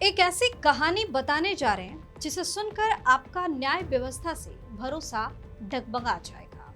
एक ऐसी कहानी बताने जा रहे हैं जिसे सुनकर आपका न्याय व्यवस्था से भरोसा डगमगा जाएगा।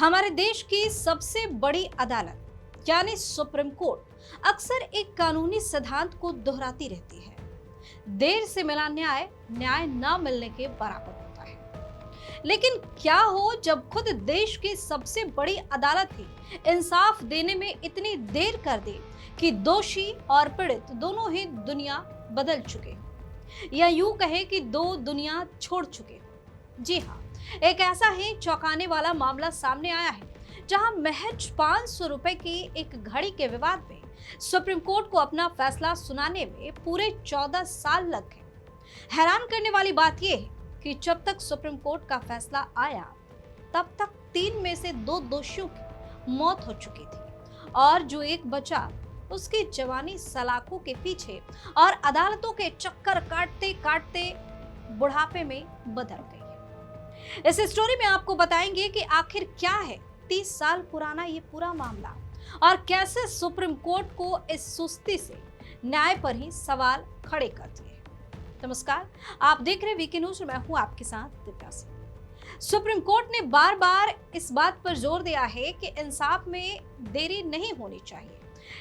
हमारे देश की सबसे बड़ी अदालत यानी सुप्रीम कोर्ट अक्सर एक कानूनी सिद्धांत को दोहराती रहती है। देर से मिला न्याय न्याय न मिलने के बराबर होता है। लेकिन क्या हो जब खुद देश की सबसे बड़ी अदालत ही इंसाफ देने में इतनी देर कर दे कि दोषी और पीड़ित दोनों ही दुनिया बदल चुके या यूं कहे कि दो दुनिया छोड़ चुके। जी हाँ, एक ऐसा ही चौंकाने वाला मामला सामने आया है जहां महज 500 रुपए की एक घड़ी के विवाद में सुप्रीम कोर्ट को अपना फैसला सुनाने में पूरे 14 साल लग गए। हैरान करने वाली बात यह है कि जब तक सुप्रीम कोर्ट का फैसला आया तब तक 3 में से 2 दोषियों की मौत हो चुकी थी और जो एक बचा उसकी जवानी सलाखों के पीछे और अदालतों के चक्कर काटते काटते बुढ़ापे में बदल गई है। इस स्टोरी में आपको बताएंगे कि आखिर क्या है 30 साल पुराना ये पूरा मामला और कैसे सुप्रीम कोर्ट को इस सुस्ती से न्याय पर ही सवाल खड़े कर दिए। नमस्कार, आप देख रहे वीके न्यूज, मैं हूं आपके साथ दिव्या सिंह। सुप्रीम कोर्ट ने बार बार इस बात पर जोर दिया है कि इंसाफ में देरी नहीं होनी चाहिए,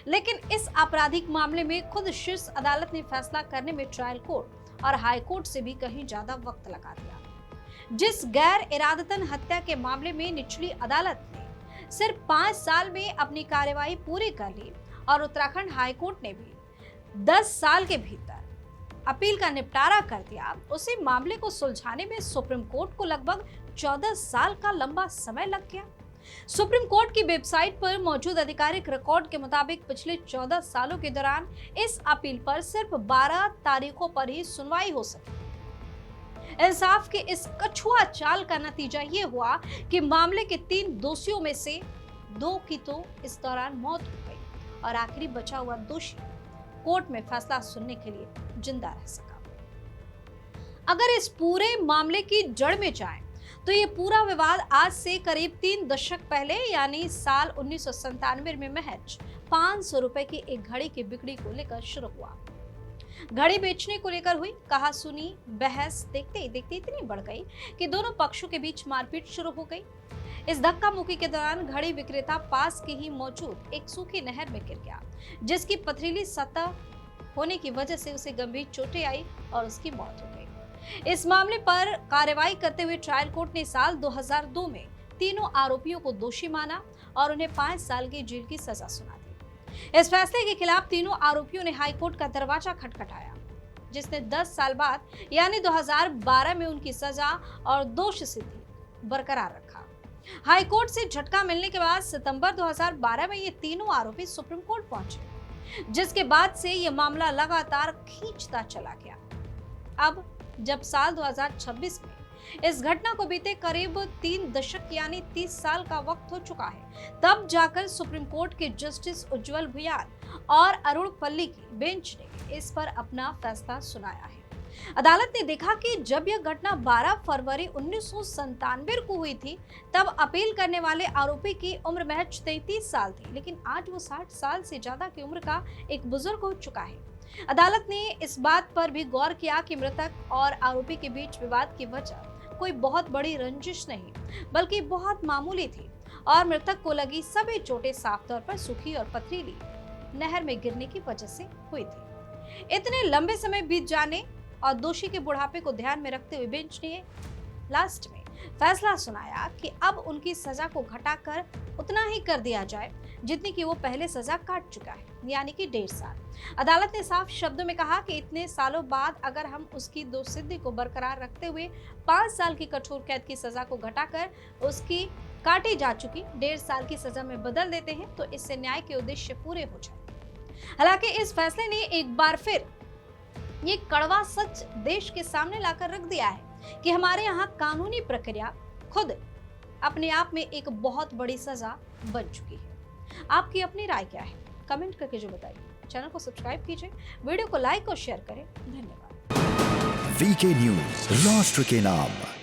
लेकिन इस आपराधिक मामले में खुद शीर्ष अदालत ने फैसला करने में ट्रायल कोर्ट और हाई कोर्ट से भी कहीं ज्यादा वक्त लगा दिया। जिस गैर इरादतन हत्या के मामले में निचली अदालत ने सिर्फ 5 साल में अपनी कार्यवाही पूरी कर ली और उत्तराखंड हाई कोर्ट ने भी 10 साल के भीतर अपील का निपटारा कर दिया, उसी मामले को सुलझाने में सुप्रीम कोर्ट को लगभग 14 साल का लंबा समय लग गया। सुप्रीम कोर्ट की वेबसाइट पर मौजूद आधिकारिक रिकॉर्ड के मुताबिक पिछले 14 सालों के दौरान इस अपील पर सिर्फ 12 तारीखों पर ही सुनवाई हो सकी। इंसाफ के इस कछुआ चाल का नतीजा ये हुआ कि मामले के 3 दोषियों में से 2 की तो इस दौरान मौत हो गई और आखिरी बचा हुआ दोषी कोर्ट में फैसला सुनने के लिए जिंदा रह सका। अगर इस पूरे मामले की जड़ में जाएं तो ये पूरा विवाद आज से करीब 3 दशक पहले यानी साल 1997 में महज 500 रुपए की एक घड़ी की बिक्री को लेकर शुरू हुआ। घड़ी बेचने को लेकर हुई कहा सुनी बहस देखते ही देखते इतनी बढ़ गई कि दोनों पक्षों के बीच मारपीट शुरू हो गई। इस धक्का मुक्की के दौरान घड़ी विक्रेता पास के ही मौजूद एक सूखी नहर में गिर गया, जिसकी पथरीली सतह होने की वजह से उसे गंभीर चोटें आई और उसकी मौत हो गई। इस मामले पर कार्रवाई करते हुए ट्रायल कोर्ट ने साल 2002 में तीनों आरोपियों को दोषी माना और उन्हें 5 साल की जेल की सजा सुना दी। इस फैसले के खिलाफ तीनों आरोपियों ने हाई कोर्ट का दरवाजा खटखटाया, जिसने 10 साल बाद यानी 2012 में उनकी सजा और दोष सिद्धि बरकरार रखा। हाई कोर्ट से झटका मिलने के बाद सितंबर 2012 में ये तीनों आरोपी सुप्रीम कोर्ट पहुंचे, जिसके बाद से ये मामला लगातार खींचता चला गया। अब जब साल 2026 में इस घटना को बीते करीब 3 दशक यानी 30 साल का वक्त हो चुका है, तब जाकर सुप्रीम कोर्ट के जस्टिस उज्जवल भुयान और अरुण पल्ली की बेंच ने इस पर अपना फैसला सुनाया है। अदालत ने देखा कि जब यह घटना 12 फरवरी 1997 को हुई थी, तब अपील करने वाले आरोपी की उम्र महज 33 साल थी, लेकिन आज वो 60 साल से ज्यादा की उम्र का एक बुजुर्ग हो चुका है। अदालत ने इस बात पर भी गौर किया कि मृतक और आरोपी के बीच विवाद की वजह कोई बहुत बड़ी रंजिश नहीं बल्कि बहुत मामूली थी और मृतक को लगी सभी चोटें साफ तौर पर सूखी और पथरीली नहर में गिरने की वजह से हुई थी। इतने लंबे समय बीत जाने और दोषी के बुढ़ापे को ध्यान में रखते हुए बेंच ने लास्ट में फैसला सुनाया कि अब उनकी सजा को घटाकर उतना ही कर दिया जाए जितनी कि वो पहले सजा काट चुका है, यानी कि 1.5 साल। अदालत ने साफ शब्दों में कहा कि इतने सालों बाद अगर हम उसकी दोषसिद्धि को बरकरार रखते हुए 5 साल की कठोर कैद की सजा को घटाकर उसकी काटी जा चुकी 1.5 साल की सजा में बदल देते हैं तो इससे न्याय के उद्देश्य पूरे हो जाए। हालांकि इस फैसले ने एक बार फिर ये कड़वा सच देश के सामने लाकर रख दिया है कि हमारे यहाँ कानूनी प्रक्रिया खुद अपने आप में एक बहुत बड़ी सजा बन चुकी है। आपकी अपनी राय क्या है? कमेंट करके जो बताइए। चैनल को सब्सक्राइब कीजिए, वीडियो को लाइक और शेयर करें। धन्यवाद। वीके न्यूज, राष्ट्र के नाम।